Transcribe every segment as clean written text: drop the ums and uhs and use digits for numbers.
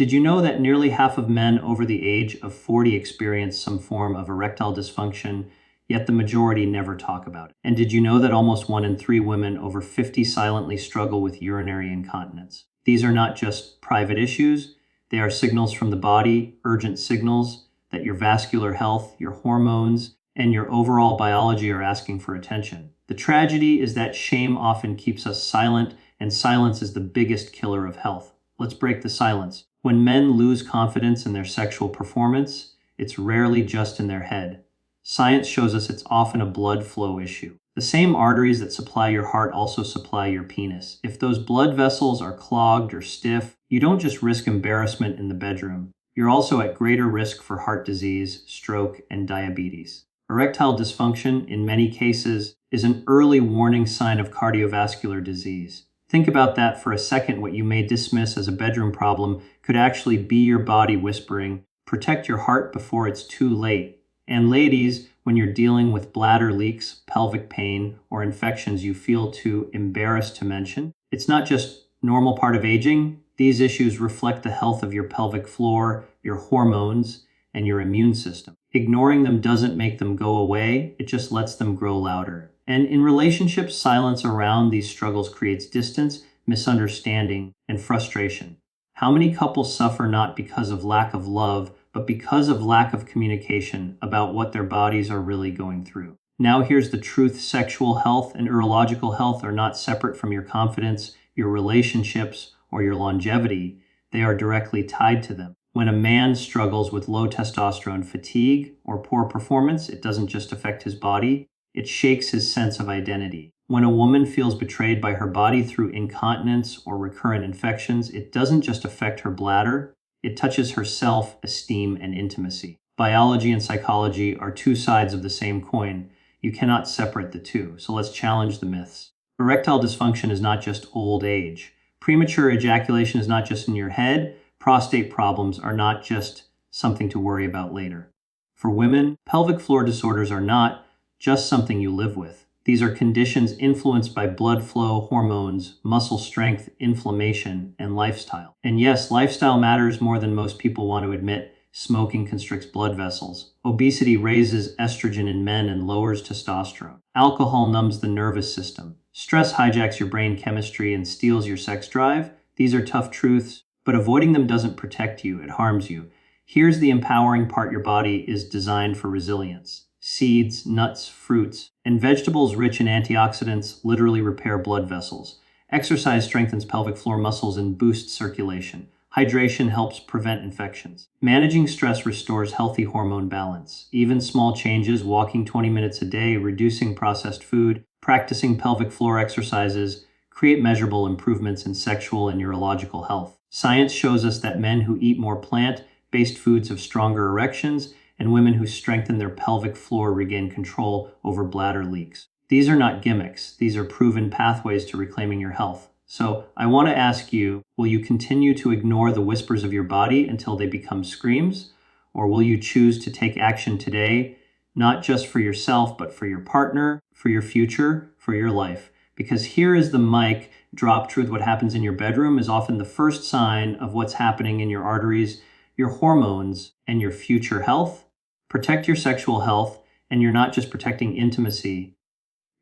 Did you know that nearly half of men over the age of 40 experience some form of erectile dysfunction, yet the majority never talk about it? And did you know that almost 1 in 3 women over 50 silently struggle with urinary incontinence? These are not just private issues, they are signals from the body, urgent signals that your vascular health, your hormones, and your overall biology are asking for attention. The tragedy is that shame often keeps us silent, and silence is the biggest killer of health. Let's break the silence. When men lose confidence in their sexual performance, it's rarely just in their head. Science shows us it's often a blood flow issue. The same arteries that supply your heart also supply your penis. If those blood vessels are clogged or stiff, you don't just risk embarrassment in the bedroom. You're also at greater risk for heart disease, stroke, and diabetes. Erectile dysfunction, in many cases, is an early warning sign of cardiovascular disease. Think about that for a second. What you may dismiss as a bedroom problem could actually be your body whispering, protect your heart before it's too late. And ladies, when you're dealing with bladder leaks, pelvic pain, or infections you feel too embarrassed to mention, it's not just normal part of aging. These issues reflect the health of your pelvic floor, your hormones, and your immune system. Ignoring them doesn't make them go away, it just lets them grow louder. And in relationships, silence around these struggles creates distance, misunderstanding, and frustration. How many couples suffer not because of lack of love, but because of lack of communication about what their bodies are really going through? Now here's the truth: sexual health and urological health are not separate from your confidence, your relationships, or your longevity. They are directly tied to them. When a man struggles with low testosterone, fatigue, or poor performance, it doesn't just affect his body, it shakes his sense of identity. When a woman feels betrayed by her body through incontinence or recurrent infections, it doesn't just affect her bladder, it touches her self-esteem and intimacy. Biology and psychology are two sides of the same coin. You cannot separate the two, so let's challenge the myths. Erectile dysfunction is not just old age. Premature ejaculation is not just in your head. Prostate problems are not just something to worry about later. For women, pelvic floor disorders are not just something you live with. These are conditions influenced by blood flow, hormones, muscle strength, inflammation, and lifestyle. And yes, lifestyle matters more than most people want to admit. Smoking constricts blood vessels. Obesity raises estrogen in men and lowers testosterone. Alcohol numbs the nervous system. Stress hijacks your brain chemistry and steals your sex drive. These are tough truths, but avoiding them doesn't protect you, it harms you. Here's the empowering part: your body is designed for resilience. Seeds, nuts, fruits, and vegetables rich in antioxidants literally repair blood vessels. Exercise strengthens pelvic floor muscles and boosts circulation. Hydration helps prevent infections. Managing stress restores healthy hormone balance. Even small changes, walking 20 minutes a day, reducing processed food, practicing pelvic floor exercises, create measurable improvements in sexual and urological health. Science shows us that men who eat more plant-based foods have stronger erections, and women who strengthen their pelvic floor regain control over bladder leaks. These are not gimmicks. These are proven pathways to reclaiming your health. So I want to ask you, will you continue to ignore the whispers of your body until they become screams? Or will you choose to take action today, not just for yourself, but for your partner, for your future, for your life? Because here is the mic drop truth. What happens in your bedroom is often the first sign of what's happening in your arteries, your hormones, and your future health. Protect your sexual health, and you're not just protecting intimacy,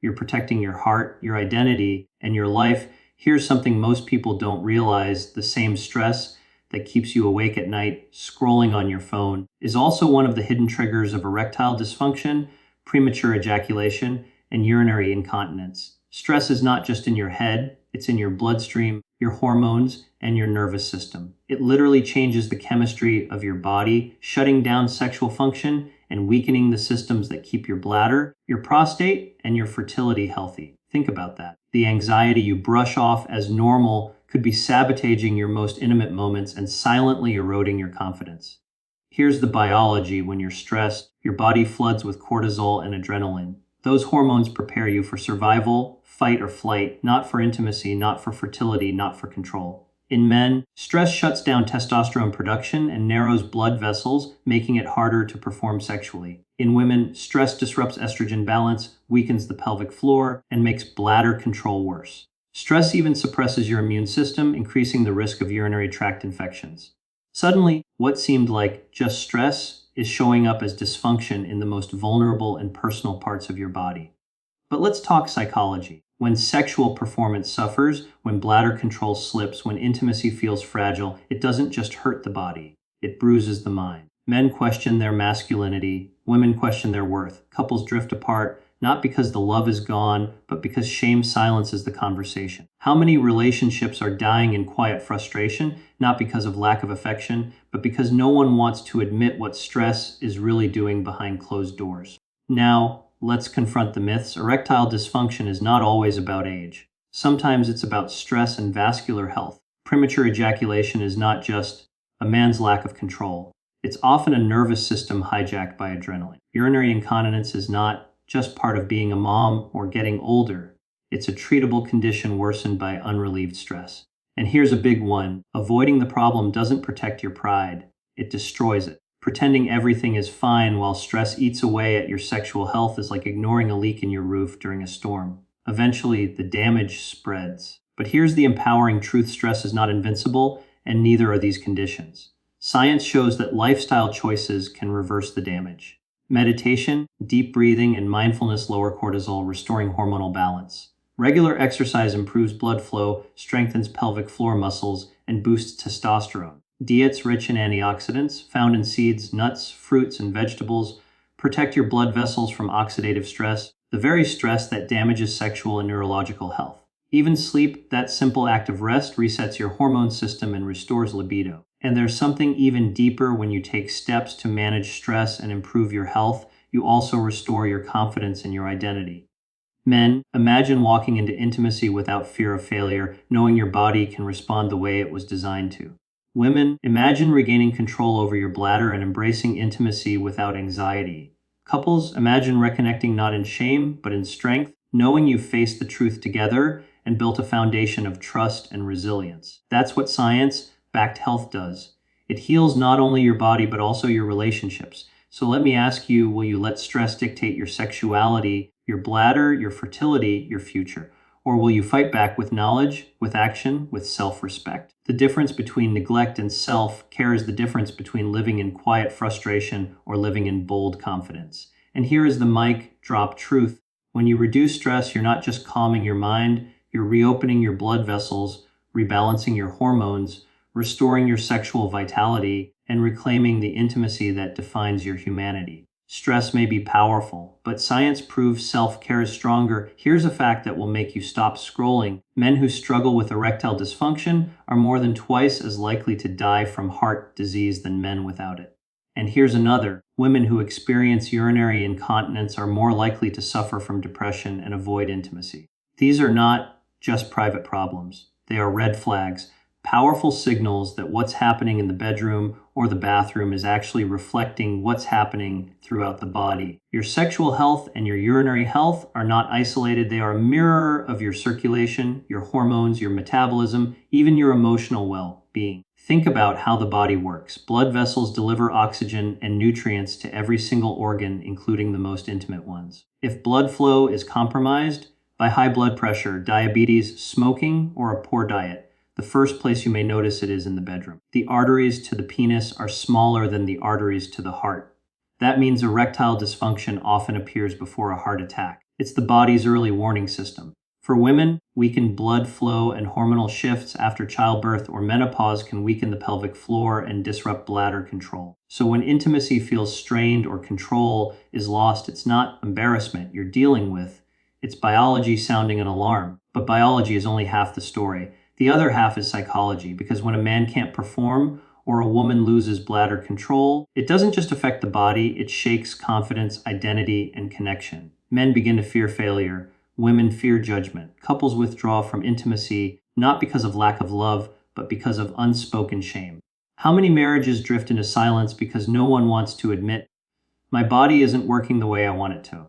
you're protecting your heart, your identity, and your life. Here's something most people don't realize: the same stress that keeps you awake at night, scrolling on your phone, is also one of the hidden triggers of erectile dysfunction, premature ejaculation, and urinary incontinence. Stress is not just in your head, it's in your bloodstream, your hormones, and your nervous system. It literally changes the chemistry of your body, shutting down sexual function and weakening the systems that keep your bladder, your prostate, and your fertility healthy. Think about that. The anxiety you brush off as normal could be sabotaging your most intimate moments and silently eroding your confidence. Here's the biology: when you're stressed, your body floods with cortisol and adrenaline. Those hormones prepare you for survival, fight or flight, not for intimacy, not for fertility, not for control. In men, stress shuts down testosterone production and narrows blood vessels, making it harder to perform sexually. In women, stress disrupts estrogen balance, weakens the pelvic floor, and makes bladder control worse. Stress even suppresses your immune system, increasing the risk of urinary tract infections. Suddenly, what seemed like just stress is showing up as dysfunction in the most vulnerable and personal parts of your body. But let's talk psychology. When sexual performance suffers, when bladder control slips, when intimacy feels fragile, it doesn't just hurt the body, it bruises the mind. Men question their masculinity, women question their worth. Couples drift apart, not because the love is gone, but because shame silences the conversation. How many relationships are dying in quiet frustration, not because of lack of affection, but because no one wants to admit what stress is really doing behind closed doors? Now, let's confront the myths. Erectile dysfunction is not always about age. Sometimes it's about stress and vascular health. Premature ejaculation is not just a man's lack of control. It's often a nervous system hijacked by adrenaline. Urinary incontinence is not just part of being a mom or getting older. It's a treatable condition worsened by unrelieved stress. And here's a big one. Avoiding the problem doesn't protect your pride. It destroys it. Pretending everything is fine while stress eats away at your sexual health is like ignoring a leak in your roof during a storm. Eventually, the damage spreads. But here's the empowering truth: stress is not invincible, and neither are these conditions. Science shows that lifestyle choices can reverse the damage. Meditation, deep breathing, and mindfulness lower cortisol, restoring hormonal balance. Regular exercise improves blood flow, strengthens pelvic floor muscles, and boosts testosterone. Diets rich in antioxidants, found in seeds, nuts, fruits, and vegetables, protect your blood vessels from oxidative stress, the very stress that damages sexual and neurological health. Even sleep, that simple act of rest, resets your hormone system and restores libido. And there's something even deeper: when you take steps to manage stress and improve your health, you also restore your confidence in your identity. Men, imagine walking into intimacy without fear of failure, knowing your body can respond the way it was designed to. Women, imagine regaining control over your bladder and embracing intimacy without anxiety. Couples, imagine reconnecting not in shame, but in strength, knowing you've faced the truth together and built a foundation of trust and resilience. That's what science-backed health does. It heals not only your body, but also your relationships. So let me ask you, will you let stress dictate your sexuality, your bladder, your fertility, your future? Or will you fight back with knowledge, with action, with self-respect? The difference between neglect and self-care is the difference between living in quiet frustration or living in bold confidence. And here is the mic drop truth. When you reduce stress, you're not just calming your mind, you're reopening your blood vessels, rebalancing your hormones, restoring your sexual vitality, and reclaiming the intimacy that defines your humanity. Stress may be powerful, but science proves self-care is stronger. Here's a fact that will make you stop scrolling. Men who struggle with erectile dysfunction are more than twice as likely to die from heart disease than men without it. And here's another. Women who experience urinary incontinence are more likely to suffer from depression and avoid intimacy. These are not just private problems. They are red flags, powerful signals that what's happening in the bedroom or the bathroom is actually reflecting what's happening throughout the body. Your sexual health and your urinary health are not isolated. They are a mirror of your circulation, your hormones, your metabolism, even your emotional well-being. Think about how the body works. Blood vessels deliver oxygen and nutrients to every single organ, including the most intimate ones. If blood flow is compromised by high blood pressure, diabetes, smoking, or a poor diet, the first place you may notice it is in the bedroom. The arteries to the penis are smaller than the arteries to the heart. That means erectile dysfunction often appears before a heart attack. It's the body's early warning system. For women, weakened blood flow and hormonal shifts after childbirth or menopause can weaken the pelvic floor and disrupt bladder control. So when intimacy feels strained or control is lost, it's not embarrassment you're dealing with. It's biology sounding an alarm. But biology is only half the story. The other half is psychology, because when a man can't perform or a woman loses bladder control, it doesn't just affect the body, it shakes confidence, identity, and connection. Men begin to fear failure. Women fear judgment. Couples withdraw from intimacy, not because of lack of love, but because of unspoken shame. How many marriages drift into silence because no one wants to admit, my body isn't working the way I want it to?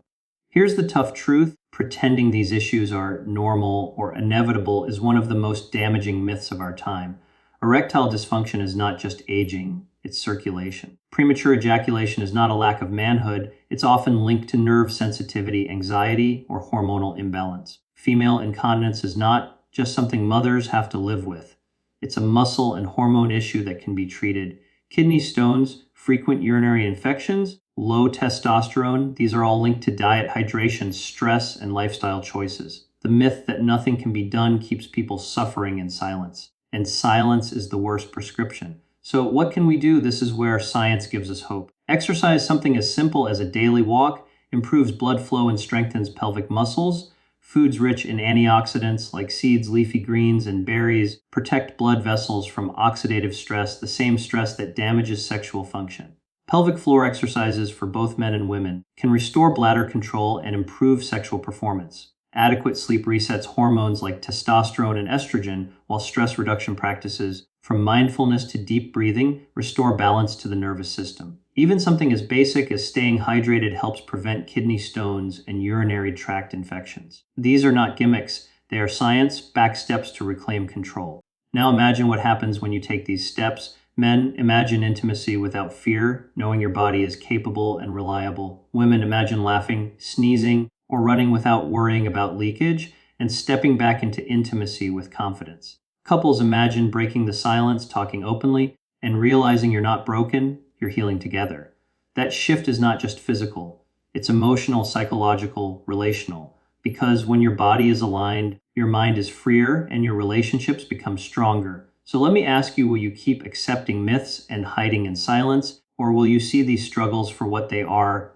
Here's the tough truth. Pretending these issues are normal or inevitable is one of the most damaging myths of our time. Erectile dysfunction is not just aging, it's circulation. Premature ejaculation is not a lack of manhood, it's often linked to nerve sensitivity, anxiety, or hormonal imbalance. Female incontinence is not just something mothers have to live with. It's a muscle and hormone issue that can be treated. Kidney stones, frequent urinary infections, low testosterone, these are all linked to diet, hydration, stress, and lifestyle choices. The myth that nothing can be done keeps people suffering in silence. And silence is the worst prescription. So what can we do? This is where science gives us hope. Exercise, something as simple as a daily walk, improves blood flow and strengthens pelvic muscles. Foods rich in antioxidants like seeds, leafy greens, and berries protect blood vessels from oxidative stress, the same stress that damages sexual function. Pelvic floor exercises for both men and women can restore bladder control and improve sexual performance. Adequate sleep resets hormones like testosterone and estrogen, while stress reduction practices, from mindfulness to deep breathing, restore balance to the nervous system. Even something as basic as staying hydrated helps prevent kidney stones and urinary tract infections. These are not gimmicks, they are science-backed steps to reclaim control. Now imagine what happens when you take these steps. Men, imagine intimacy without fear, knowing your body is capable and reliable. Women, imagine laughing, sneezing, or running without worrying about leakage, and stepping back into intimacy with confidence. Couples, imagine breaking the silence, talking openly, and realizing you're not broken, you're healing together. That shift is not just physical, it's emotional, psychological, relational. Because when your body is aligned, your mind is freer and your relationships become stronger. So let me ask you, will you keep accepting myths and hiding in silence, or will you see these struggles for what they are,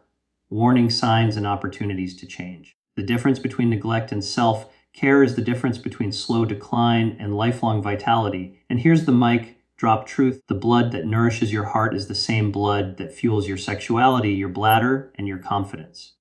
warning signs and opportunities to change? The difference between neglect and self-care is the difference between slow decline and lifelong vitality. And here's the mic drop truth. The blood that nourishes your heart is the same blood that fuels your sexuality, your bladder, and your confidence.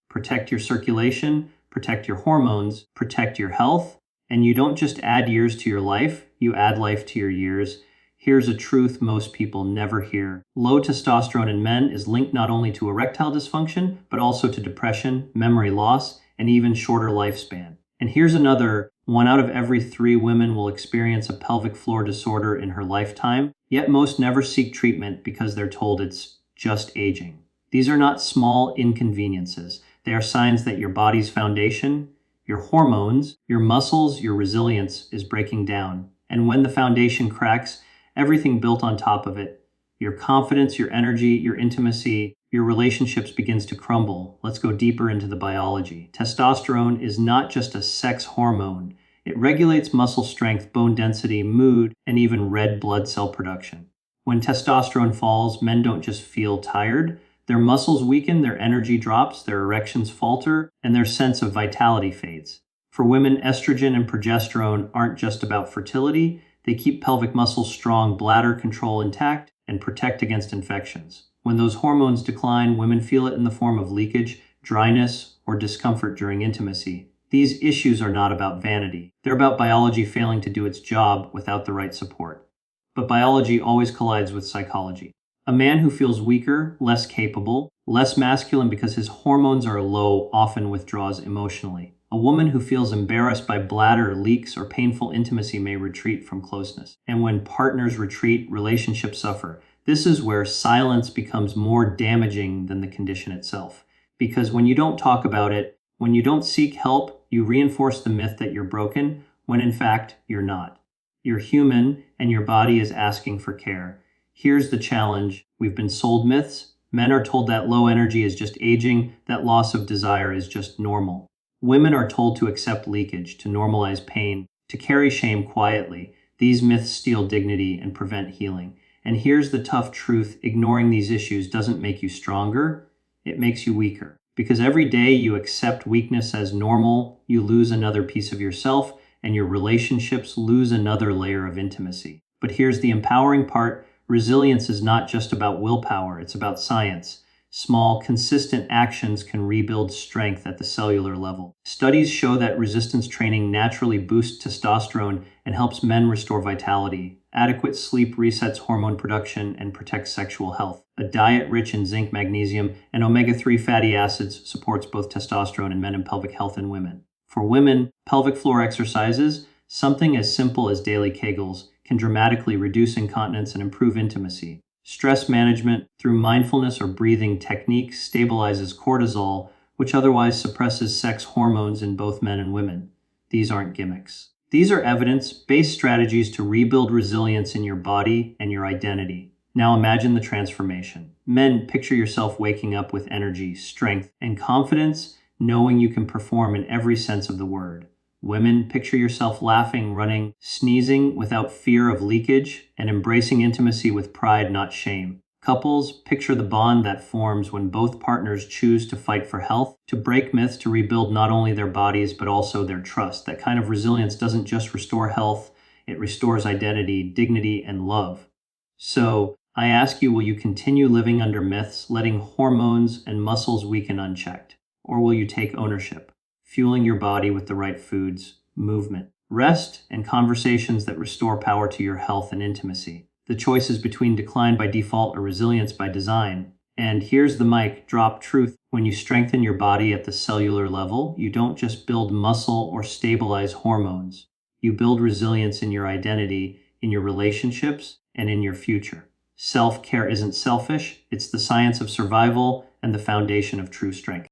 Protect your circulation, protect your hormones, protect your health, and you don't just add years to your life, you add life to your years. Here's a truth most people never hear. Low testosterone in men is linked not only to erectile dysfunction, but also to depression, memory loss, and even shorter lifespan. And here's another: 1 out of every 3 women will experience a pelvic floor disorder in her lifetime, yet most never seek treatment because they're told it's just aging. These are not small inconveniences. They are signs that your body's foundation, your hormones, your muscles, your resilience is breaking down. And when the foundation cracks, everything built on top of it, your confidence, your energy, your intimacy, your relationships begins to crumble. Let's go deeper into the biology. Testosterone is not just a sex hormone. It regulates muscle strength, bone density, mood, and even red blood cell production. When testosterone falls, men don't just feel tired. Their muscles weaken, their energy drops, their erections falter, and their sense of vitality fades. For women, estrogen and progesterone aren't just about fertility. They keep pelvic muscles strong, bladder control intact, and protect against infections. When those hormones decline, women feel it in the form of leakage, dryness, or discomfort during intimacy. These issues are not about vanity. They're about biology failing to do its job without the right support. But biology always collides with psychology. A man who feels weaker, less capable, less masculine because his hormones are low often withdraws emotionally. A woman who feels embarrassed by bladder leaks or painful intimacy may retreat from closeness. And when partners retreat, relationships suffer. This is where silence becomes more damaging than the condition itself. Because when you don't talk about it, when you don't seek help, you reinforce the myth that you're broken, when in fact, you're not. You're human, and your body is asking for care. Here's the challenge. We've been sold myths. Men are told that low energy is just aging, that loss of desire is just normal. Women are told to accept leakage, to normalize pain, to carry shame quietly. These myths steal dignity and prevent healing. And here's the tough truth: ignoring these issues doesn't make you stronger, it makes you weaker. Because every day you accept weakness as normal, you lose another piece of yourself, and your relationships lose another layer of intimacy. But here's the empowering part: resilience is not just about willpower, it's about science. Small, consistent actions can rebuild strength at the cellular level. Studies show that resistance training naturally boosts testosterone and helps men restore vitality. Adequate sleep resets hormone production and protects sexual health. A diet rich in zinc, magnesium, and omega-3 fatty acids supports both testosterone in men and pelvic health in women. For women, pelvic floor exercises, something as simple as daily Kegels, can dramatically reduce incontinence and improve intimacy. Stress management through mindfulness or breathing techniques stabilizes cortisol, which otherwise suppresses sex hormones in both men and women. These aren't gimmicks. These are evidence-based strategies to rebuild resilience in your body and your identity. Now imagine the transformation. Men, picture yourself waking up with energy, strength, and confidence, knowing you can perform in every sense of the word. Women, picture yourself laughing, running, sneezing without fear of leakage, and embracing intimacy with pride, not shame. Couples, picture the bond that forms when both partners choose to fight for health, to break myths, to rebuild not only their bodies, but also their trust. That kind of resilience doesn't just restore health, it restores identity, dignity, and love. So, I ask you, will you continue living under myths, letting hormones and muscles weaken unchecked? Or will you take ownership, fueling your body with the right foods, movement, rest, and conversations that restore power to your health and intimacy? The choice is between decline by default or resilience by design. And here's the mic drop truth. When you strengthen your body at the cellular level, you don't just build muscle or stabilize hormones. You build resilience in your identity, in your relationships, and in your future. Self-care isn't selfish, it's the science of survival and the foundation of true strength.